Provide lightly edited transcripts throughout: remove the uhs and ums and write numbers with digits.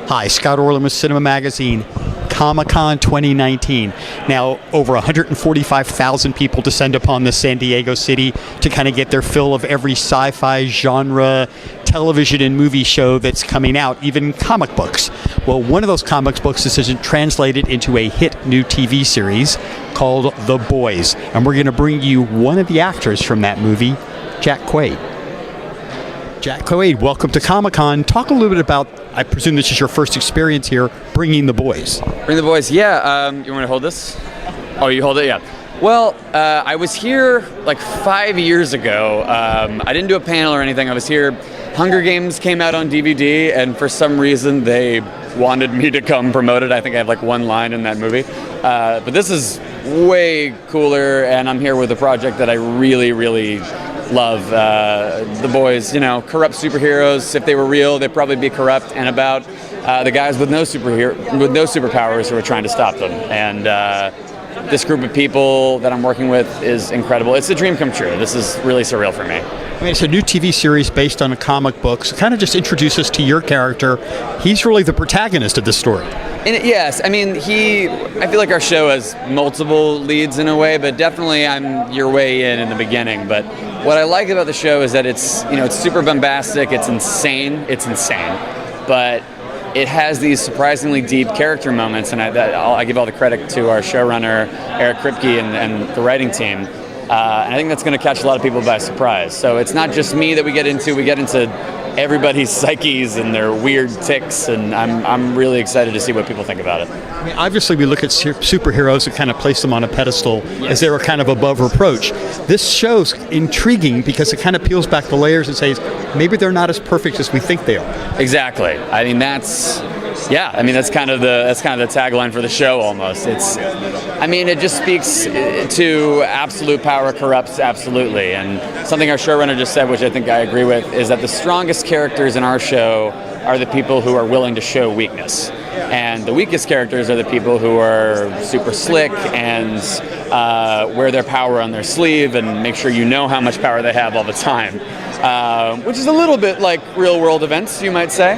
Hi, Scott Orlin with CINEMA-Magazin, Comic-Con 2019. Now, over 145,000 people descend upon the San Diego city to kind of get their fill of every sci-fi genre, television and movie show that's coming out, even comic books. Well, one of those comic books is translated into a hit new TV series called The Boys. And we're going to bring you one of the actors from that movie, Jack Quaid. Jack Quaid, welcome to Comic-Con. Talk a little bit about, I presume this is your first experience here, bringing The Boys. Bring The Boys, yeah. You want me to hold this? Oh, you hold it, yeah. Well, I was here like 5 years ago. I didn't do a panel or anything. I was here. Hunger Games came out on DVD, and for some reason they wanted me to come promote it. I think I have like one line in that movie. But this is way cooler, and I'm here with a project that I really, really love. The Boys, you know, corrupt superheroes. If they were real, they'd probably be corrupt, and about the guys with no superpowers who are trying to stop them. And this group of people that I'm working with is incredible. It's a dream come true. This is really surreal for me. I mean, it's a new TV series based on a comic book, so kind of just introduce us to your character. He's really the protagonist of this story. Yes, I mean, I feel like our show has multiple leads in a way, but definitely I'm your way in the beginning. But what I like about the show is that it's super bombastic, it's insane, but it has these surprisingly deep character moments, and I give all the credit to our showrunner, Eric Kripke, and the writing team. And I think that's going to catch a lot of people by surprise. So it's not just me that we get into everybody's psyches and their weird tics, and I'm really excited to see what people think about it. I mean, obviously we look at superheroes and kind of place them on a pedestal as they were kind of above reproach. This show's intriguing because it kind of peels back the layers and says maybe they're not as perfect as we think they are. Exactly. I mean, that's kind of the tagline for the show almost. It just speaks to absolute power corrupts absolutely. And something our showrunner just said, which I think I agree with, is that the strongest characters in our show are the people who are willing to show weakness. And the weakest characters are the people who are super slick and wear their power on their sleeve and make sure you know how much power they have all the time. Which is a little bit like real world events, you might say.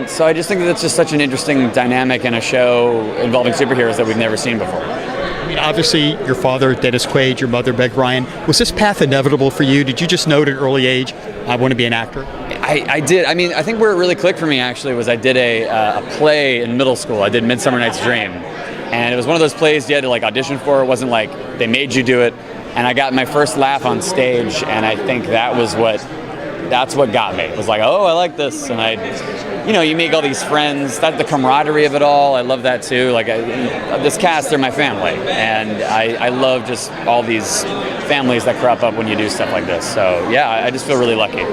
So I just think that it's just such an interesting dynamic in a show involving superheroes that we've never seen before. I mean, obviously, your father, Dennis Quaid, your mother, Meg Ryan. Was this path inevitable for you? Did you just know at an early age, I want to be an actor? I did. I mean, I think where it really clicked for me, actually, was I did a play in middle school. I did Midsummer Night's Dream. And it was one of those plays you had to audition for. It wasn't like they made you do it. And I got my first laugh on stage, and I think that's what got me. It was like, oh, I like this, and you make all these friends. The camaraderie of it all, I love that too. This cast, they're my family, and I love just all these families that crop up when you do stuff like this. So yeah, I just feel really lucky.